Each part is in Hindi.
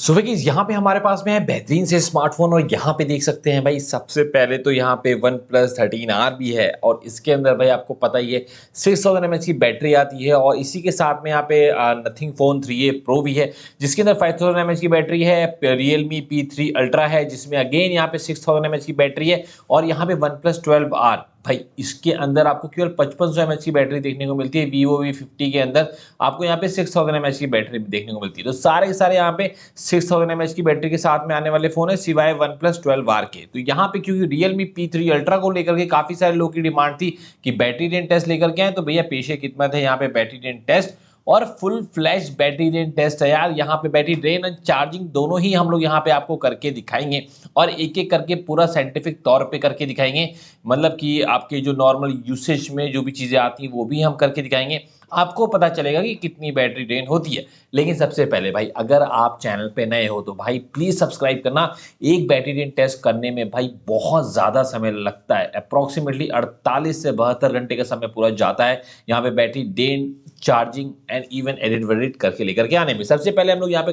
सो गाइस यहाँ पे हमारे पास में है बेहतरीन से स्मार्टफोन और यहाँ पे देख सकते हैं भाई सबसे पहले तो यहाँ पे वन प्लस 13R भी है और इसके अंदर भाई आपको पता ही है 6000 mAh की बैटरी आती है और इसी के साथ में यहाँ पे नथिंग फोन 3A प्रो भी है जिसके अंदर 5000 mAh की बैटरी है। Realme P3 Ultra है जिसमें अगेन यहाँ पे 6000 mAh की बैटरी है और यहाँ पे वन प्लस 12R भाई इसके अंदर आपको केवल 5500 mAh की बैटरी देखने को मिलती है। Vivo V50 के अंदर आपको यहाँ पे 6000 mAh की बैटरी भी देखने को मिलती है। तो सारे के सारे यहाँ पे 6000 mAh की बैटरी के साथ में आने वाले फोन है सिवाय वन प्लस 12R के। तो यहाँ पे क्योंकि Realme P3 Ultra को लेकर के काफी सारे लोगों की डिमांड थी कि बैटरी रेंज टेस्ट लेकर के आए, तो भैया पेशे खिदमत है यहाँ पे बैटरी रेंज टेस्ट और full flash battery range test है यार। यहाँ पे बैटरी ड्रेन और चार्जिंग दोनों ही हम लोग यहाँ पे आपको करके दिखाएंगे और एक एक करके पूरा साइंटिफिक तौर पे करके दिखाएंगे। मतलब कि आपके जो नॉर्मल यूसेज में जो भी चीजें आती हैं वो भी हम करके दिखाएंगे, आपको पता चलेगा कि कितनी बैटरी ड्रेन होती है। लेकिन सबसे पहले भाई अगर आप चैनल पे नए हो तो भाई प्लीज सब्सक्राइब करना। एक बैटरी ड्रेन टेस्ट करने में भाई बहुत ज्यादा समय लगता है, अप्रोक्सीमेटली 48 से 72 घंटे का समय पूरा जाता है यहाँ पे battery drain, charging and even edit वेडिट करके लेकर के आने में। सबसे पहले हम लोग यहाँ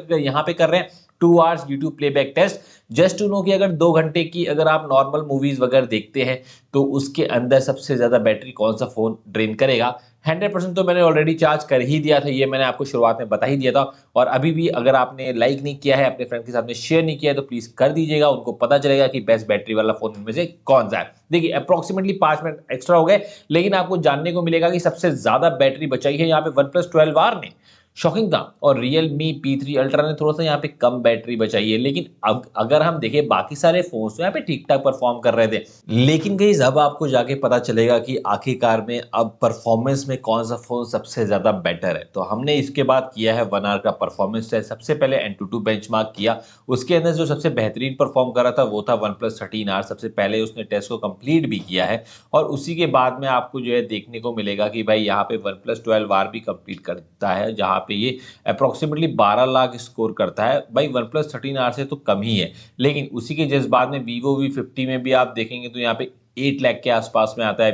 पे कर रहे हैं 2 hours YouTube playback test. Just to know कि अगर 2 घंटे की अगर आप नॉर्मल मूवीज वगैरह देखते हैं तो उसके अंदर सबसे ज्यादा बैटरी कौन सा फोन ड्रेन करेगा। 100% तो मैंने ऑलरेडी चार्ज कर ही दिया था, ये मैंने आपको शुरुआत में बता ही दिया था। और अभी भी अगर आपने लाइक नहीं किया है, अपने फ्रेंड के साथ में शेयर नहीं किया है तो प्लीज कर दीजिएगा, उनको पता चलेगा कि बेस्ट बैटरी वाला फोन इनमें से कौन सा है। देखिए अप्रोक्सीमेटली 5 मिनट एक्स्ट्रा हो गए, लेकिन आपको जानने को मिलेगा कि सबसे ज्यादा बैटरी बचाई है यहाँ पे वन प्लस 12R ने, शॉकिंग था। और Realme P3 Ultra ने थोड़ा सा यहाँ पे कम बैटरी बचाई है। लेकिन अब अगर हम देखें बाकी सारे फोन्स तो यहाँ पे ठीक ठाक परफॉर्म कर रहे थे। लेकिन गाइस अब आपको जाके पता चलेगा कि आखिरकार में अब परफॉर्मेंस में कौन सा फोन सबसे ज्यादा बेटर है। तो हमने इसके बाद किया है 1 आवर का परफॉर्मेंस टेस्ट। सबसे पहले Antutu बेंचमार्क किया, उसके अंदर जो सबसे बेहतरीन परफॉर्म कर रहा था वो था वन प्लस 13R। सबसे पहले उसने टेस्ट को कंप्लीट भी किया है और उसी के बाद में आपको जो है देखने को मिलेगा कि भाई यहाँ पे वन प्लस 12R भी कंप्लीट करता है, जहाँ पे ये अप्रोक्सीमेटली 12 लाख स्कोर करता है। भाई वन प्लस 13R से तो कम ही है। लेकिन उसी के जस्ट बाद में Vivo V50 में भी आप देखेंगे तो यहाँ पे 8 लाख के आसपास में आता है।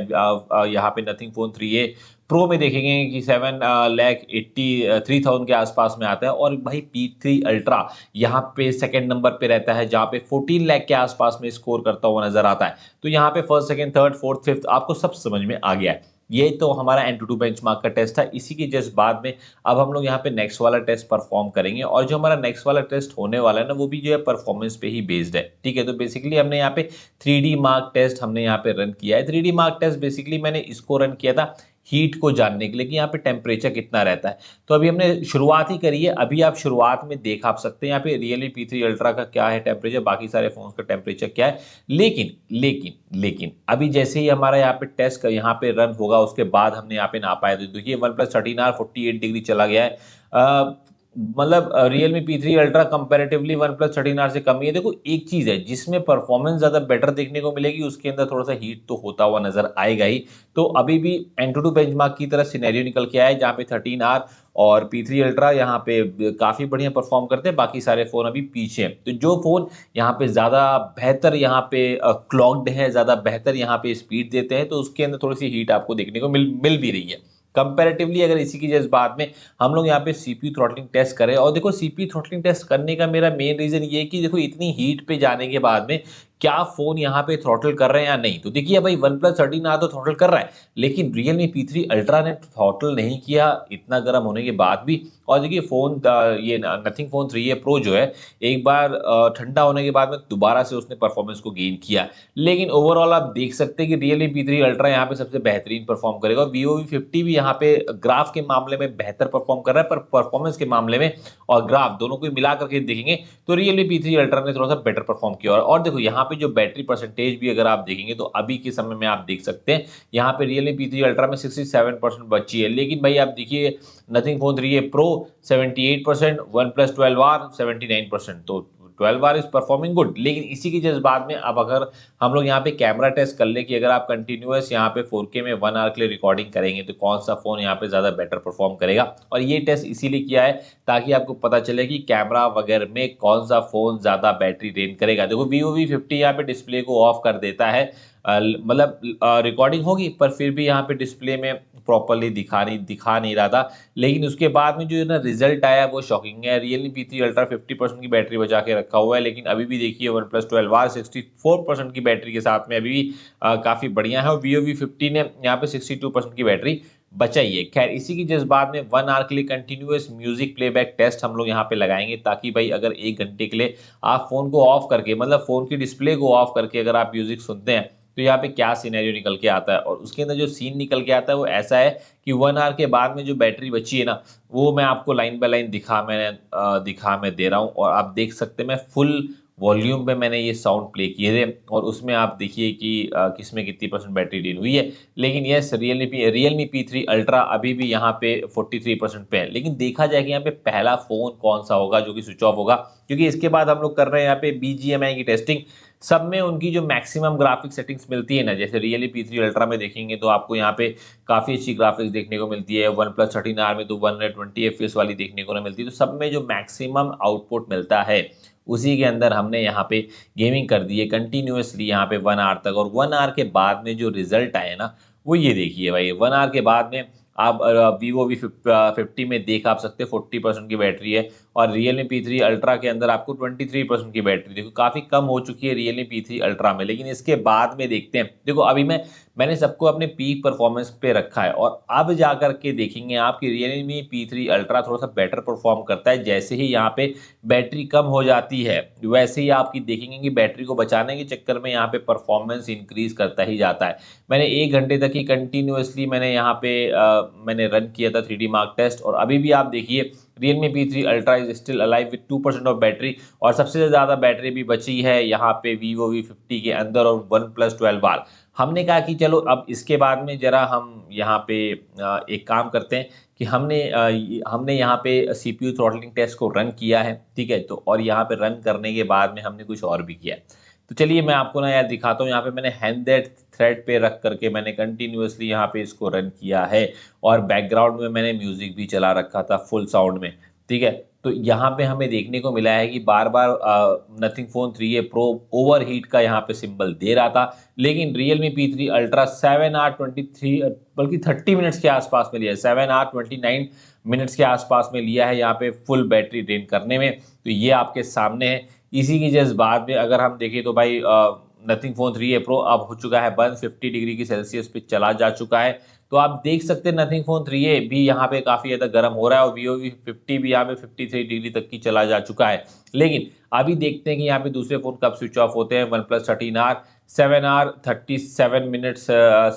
यहाँ पे नथिंग फोन 3A प्रो में देखेंगे कि 7,83,000 के आसपास में आता है। और भाई P3 अल्ट्रा यहाँ पे सेकंड नंबर पे रहता है, जहाँ पे 14 लाख के आसपास में स्कोर करता हुआ नजर आता है। तो यहाँ पे first second third fourth fifth आपको सब समझ में आ गया है। ये तो हमारा Antutu बेंचमार्क का टेस्ट था। इसी के जस्ट बाद में अब हम लोग यहाँ पे नेक्स्ट वाला टेस्ट परफॉर्म करेंगे और जो हमारा नेक्स्ट वाला टेस्ट होने वाला है ना वो भी जो है परफॉर्मेंस पे ही बेस्ड है। ठीक है, तो बेसिकली हमने यहाँ पे 3D मार्क टेस्ट हमने यहाँ पे रन किया है। 3D मार्क टेस्ट बेसिकली मैंने इसको रन किया था हीट को जानने के लिए कि यहाँ पे टेम्परेचर कितना रहता है। तो अभी हमने शुरुआत ही करी है, अभी आप शुरुआत में देख आप सकते हैं यहाँ पे Realme P3 Ultra का क्या है टेम्परेचर, बाकी सारे फोन का टेम्परेचर क्या है। लेकिन लेकिन लेकिन अभी जैसे ही हमारा यहाँ पे टेस्ट यहाँ पे रन होगा उसके बाद हमने यहाँ पे नापा है। तो देखिए वन प्लस 13R 48 डिग्री चला गया है। मतलब Realme P3 Ultra comparatively one plus 13R से कम ही है। देखो एक चीज है जिसमें परफॉर्मेंस ज्यादा बेटर देखने को मिलेगी, उसके अंदर थोड़ा सा हीट तो होता हुआ नजर आएगा ही। तो अभी भी Antutu बेंचमार्क की तरह सिनेरियो निकल के आया है जहाँ पे 13R और P3 Ultra यहाँ पे काफी बढ़िया परफॉर्म करते हैं, बाकी सारे फोन अभी पीछे हैं। तो जो फोन यहाँ पे ज्यादा बेहतर यहाँ पे क्लॉक्ड है, ज्यादा बेहतर यहाँ पे स्पीड देते हैं, तो उसके अंदर थोड़ी सी हीट आपको देखने को मिल भी रही है कंपैरेटिवली। अगर इसी की जस्ट बाद में हम लोग यहाँ पे सीपीयू थ्रॉटलिंग टेस्ट करें, और देखो सीपीयू थ्रॉटलिंग टेस्ट करने का मेरा मेन रीजन ये है कि देखो इतनी हीट पे जाने के बाद में क्या फोन यहाँ पे थ्रॉटल कर रहे हैं या नहीं। तो देखिए भाई वन प्लस 13R तो थ्रॉटल कर रहा है, लेकिन Realme P3 Ultra ने थ्रॉटल नहीं किया इतना गर्म होने के बाद भी। और देखिए फोन ये नथिंग फोन 3A प्रो जो है एक बार ठंडा होने के बाद में दोबारा से उसने परफॉर्मेंस को गेन किया। लेकिन ओवरऑल आप देख सकते हैं कि Realme P3 Ultra यहाँ पे सबसे बेहतरीन परफॉर्म करेगा। Vivo V50 भी यहाँ पे ग्राफ के मामले में बेहतर परफॉर्म कर रहा है, पर परफॉर्मेंस के मामले में और ग्राफ दोनों को मिला करके देखेंगे तो Realme P3 Ultra ने थोड़ा सा बेटर परफॉर्म किया। और देखो यहाँ पे जो बैटरी परसेंटेज भी अगर आप देखेंगे तो अभी के समय में आप देख सकते हैं यहाँ पे Realme P3 Ultra में 67% बची है। लेकिन भाई आप देखिए nothing phone 3A pro 78%, one plus 12R 79%। तो 12R इज परफॉर्मिंग गुड। लेकिन इसी की जस्ट बाद में अब अगर हम लोग यहाँ पे कैमरा टेस्ट कर ले कि अगर आप कंटिन्यूअस यहाँ पे 4K में 1 आवर के लिए रिकॉर्डिंग करेंगे तो कौन सा फोन यहाँ पे ज्यादा बेटर परफॉर्म करेगा। और ये टेस्ट इसीलिए किया है ताकि आपको पता चले कि कैमरा वगैरह में कौन सा फोन ज्यादा बैटरी ड्रेन करेगा। देखो Vivo V50 यहाँ पे डिस्प्ले को ऑफ कर देता है मतलब रिकॉर्डिंग होगी पर फिर भी यहाँ पे डिस्प्ले में प्रॉपर्ली दिखा नहीं रहा था। लेकिन उसके बाद में जो ना रिजल्ट आया वो शॉकिंग है। Realme P3 Ultra 50% की बैटरी बचा के रखा हुआ है, लेकिन अभी भी देखिए OnePlus 12R 64% की बैटरी के साथ में अभी भी काफ़ी बढ़िया है, और Vivo V50 ने यहाँ पे 62% की बैटरी बचाई है। खैर इसी की जज्बात में 1 आवर के लिए कंटिन्यूअस म्यूजिक प्लेबैक टेस्ट हम लोग यहाँ पे लगाएंगे, ताकि भाई अगर 1 घंटे के लिए आप फ़ोन को ऑफ करके, मतलब फ़ोन की डिस्प्ले को ऑफ करके अगर आप म्यूजिक सुनते हैं, तो यहाँ पे क्या सिनेरियो निकल के आता है। और उसके अंदर जो सीन निकल के आता है वो ऐसा है कि 1 आवर के बाद में जो बैटरी बची है ना, वो मैं आपको लाइन बाय लाइन दिखा मैं दे रहा हूँ, और आप देख सकते हैं मैं फुल वॉल्यूम पे मैंने ये साउंड प्ले किए थे, और उसमें आप देखिए कि किसमें कितनी परसेंट बैटरी ड्रेन हुई है। लेकिन यस, Realme P3 Ultra अभी भी यहाँ पे 43% पे है। लेकिन देखा जाए कि यहाँ पे पहला फ़ोन कौन सा होगा जो कि स्विच ऑफ होगा, क्योंकि इसके बाद हम लोग कर रहे हैं यहाँ पे BGMI की टेस्टिंग। सब में उनकी जो मैक्सिमम ग्राफिक सेटिंग्स मिलती है ना, जैसे Realme P3 Ultra में देखेंगे तो आपको यहाँ पे काफ़ी अच्छी ग्राफिक्स देखने को मिलती है। OnePlus 13R में तो 120 FPS वाली देखने को ना मिलती है। तो सब में जो मैक्सिमम आउटपुट मिलता है उसी के अंदर हमने यहाँ पे गेमिंग कर दी है कंटिन्यूअसली यहाँ पे 1 आवर तक। और 1 आवर के बाद में जो रिजल्ट आए ना, वो ये देखिए भाई। 1 आवर के बाद में आप Vivo V50 में देख आप सकते हैं 40% की बैटरी है, और Realme P3 Ultra के अंदर आपको 23% की बैटरी, देखो काफ़ी कम हो चुकी है Realme P3 Ultra में। लेकिन इसके बाद में देखते हैं, देखो अभी मैंने सबको अपने पीक परफॉर्मेंस पे रखा है, और अब जाकर के देखेंगे आप कि Realme P3 Ultra थोड़ा सा बेटर परफॉर्म करता है। जैसे ही यहाँ पे बैटरी कम हो जाती है, वैसे ही आपकी देखेंगे कि बैटरी को बचाने के चक्कर में यहाँ पे परफॉर्मेंस इंक्रीज करता ही जाता है। मैंने 1 घंटे तक ही कंटिन्यूअसली मैंने यहाँ पे मैंने रन किया था 3D मार्क टेस्ट, और अभी भी आप देखिए Realme P3 Ultra is still alive with 2% of battery, और सबसे ज़्यादा बैटरी भी बची है यहाँ पे Vivo V50 के अंदर और OnePlus 12R। हमने कहा कि चलो अब इसके बाद में ज़रा हम यहाँ पे एक काम करते हैं कि हमने यहाँ पे CPU थ्रॉटलिंग टेस्ट को रन किया है, ठीक है। तो और यहाँ पे रन करने के बाद में हमने कुछ और भी किया है। तो चलिए मैं आपको ना यार दिखाता हूँ। यहाँ पे मैंने हैंड दैट थ्रेड पे रख करके मैंने कंटिन्यूअसली यहाँ पे इसको रन किया है, और बैकग्राउंड में मैंने म्यूजिक भी चला रखा था फुल साउंड में, ठीक है। तो यहाँ पे हमें देखने को मिला है कि बार बार Nothing phone 3A Pro overheat का यहाँ पे सिंबल दे रहा था। लेकिन Realme P3 Ultra 7 आवर 23 बल्कि 30 मिनट्स के आसपास में लिया है, 7 आवर 29 मिनट्स के आसपास में लिया है यहाँ पे फुल बैटरी ड्रेन करने में। तो ये आपके सामने है। इसी की जज्बात में अगर हम देखें तो भाई नथिंग फोन 3A Pro अब हो चुका है बंद, 50 डिग्री की सेल्सियस पे चला जा चुका है। तो आप देख सकते हैं नथिंग फोन 3A भी यहाँ पे काफ़ी ज़्यादा गर्म हो रहा है, और Vivo V50 भी यहाँ पे 53 डिग्री तक की चला जा चुका है। लेकिन अभी देखते हैं कि यहाँ पे दूसरे फ़ोन कब स्विच ऑफ होते हैं। OnePlus 13R 7 hour 37 minutes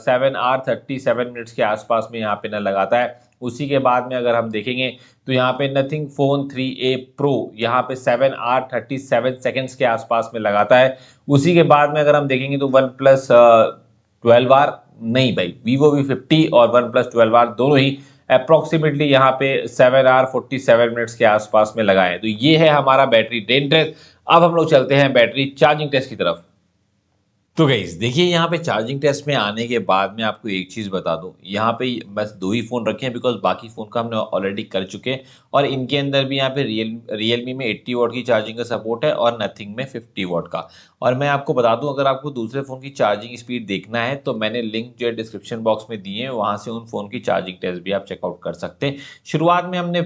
7 hour 37 minutes के आसपास में यहाँ पे ना लगाता है। उसी के बाद में अगर हम देखेंगे तो यहाँ पे नथिंग फोन 3A Pro यहाँ पे 7 आवर 37 सेकेंड्स के आसपास में लगाता है। उसी के बाद में अगर हम देखेंगे तो OnePlus 12R नहीं भाई, Vivo V50 और OnePlus 12R दोनों ही अप्रोक्सीमेटली यहाँ पे 7 आवर 47 मिनट्स के आसपास में लगाए। तो ये है हमारा बैटरी ड्रेन टेस्ट। अब हम लोग चलते हैं बैटरी चार्जिंग टेस्ट की तरफ। तो गाइस देखिए, यहाँ पे चार्जिंग टेस्ट में आने के बाद मैं आपको एक चीज़ बता दूं, यहाँ पे बस 2 ही फ़ोन रखे हैं बिकॉज बाकी फ़ोन का हमने ऑलरेडी कर चुके हैं, और इनके अंदर भी यहाँ पे रियलमी में 80 वॉट की चार्जिंग का सपोर्ट है और नथिंग में 50 वॉट का। और मैं आपको बता दूं, अगर आपको दूसरे फ़ोन की चार्जिंग स्पीड देखना है तो मैंने लिंक जो है डिस्क्रिप्शन बॉक्स में दिए हैं, वहाँ से उन फ़ोन की चार्जिंग टेस्ट भी आप चेकआउट कर सकते हैं। शुरुआत में हमने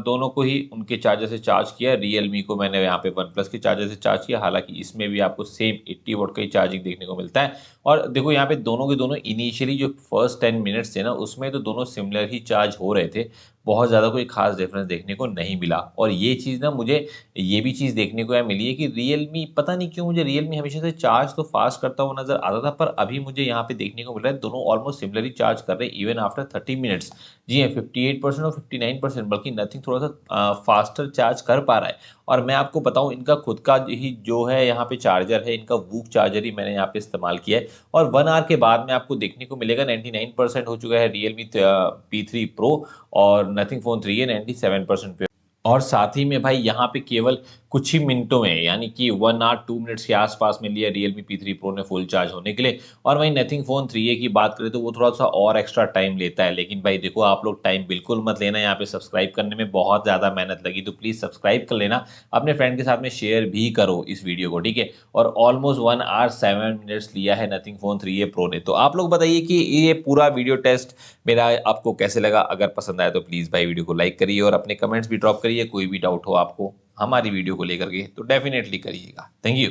दोनों को ही उनके चार्जर से चार्ज किया। रियलमी को मैंने यहाँ पे OnePlus के चार्जर से चार्ज किया, हालांकि इसमें भी आपको सेम 80 वॉट का ही चार्जिंग देखने को मिलता है। और देखो यहाँ पे दोनों के दोनों इनिशियली जो फर्स्ट 10 मिनट्स थे ना, उसमें तो दोनों सिमिलर ही चार्ज हो रहे थे, बहुत ज़्यादा कोई खास डिफरेंस देखने को नहीं मिला। और ये चीज़ ना मुझे ये भी चीज़ देखने को मिली है कि रियलमी, पता नहीं क्यों मुझे रियलमी हमेशा से चार्ज तो फास्ट करता हुआ नजर आता था, पर अभी मुझे यहाँ पे देखने को मिल रहा है दोनों ऑलमोस्ट सिमिलरली चार्ज कर रहे हैं इवन आफ्टर 30 मिनट्स। जी हाँ, 58% और 59%, बल्कि नथिंग थोड़ा सा फास्टर चार्ज कर पा रहा है। और मैं आपको बताऊं, इनका खुद का ही जो है यहाँ पे चार्जर है, इनका वूक चार्जर ही मैंने यहाँ पे इस्तेमाल किया है। और 1 आवर के बाद में आपको देखने को मिलेगा 99% हो चुका है Realme P3 Pro, और नथिंग फोन 3A 97% पे। और साथ ही में भाई यहाँ पे केवल कुछ ही मिनटों में, यानी कि 1 आवर 2 मिनट्स के आसपास में लिया Realme P3 Pro ने फुल चार्ज होने के लिए। और वहीं नथिंग फ़ोन 3A की बात करें तो वो थोड़ा-सा और एक्स्ट्रा टाइम लेता है। लेकिन भाई देखो, आप लोग टाइम बिल्कुल मत लेना, यहाँ पे सब्सक्राइब करने में बहुत ज़्यादा मेहनत लगी, तो प्लीज़ सब्सक्राइब कर लेना। अपने फ्रेंड के साथ में शेयर भी करो इस वीडियो को, ठीक है? और ऑलमोस्ट 1 आवर 7 मिनट्स लिया है नथिंग फ़ोन 3A Pro ने। तो आप लोग बताइए कि ये पूरा वीडियो टेस्ट मेरा आपको कैसे लगा? अगर पसंद आया तो प्लीज़ भाई वीडियो को लाइक करिए और अपने कमेंट्स भी ड्रॉप करिए। कोई भी डाउट हो आपको हमारी वीडियो को लेकर के तो डेफ़िनेटली करिएगा। Thank you.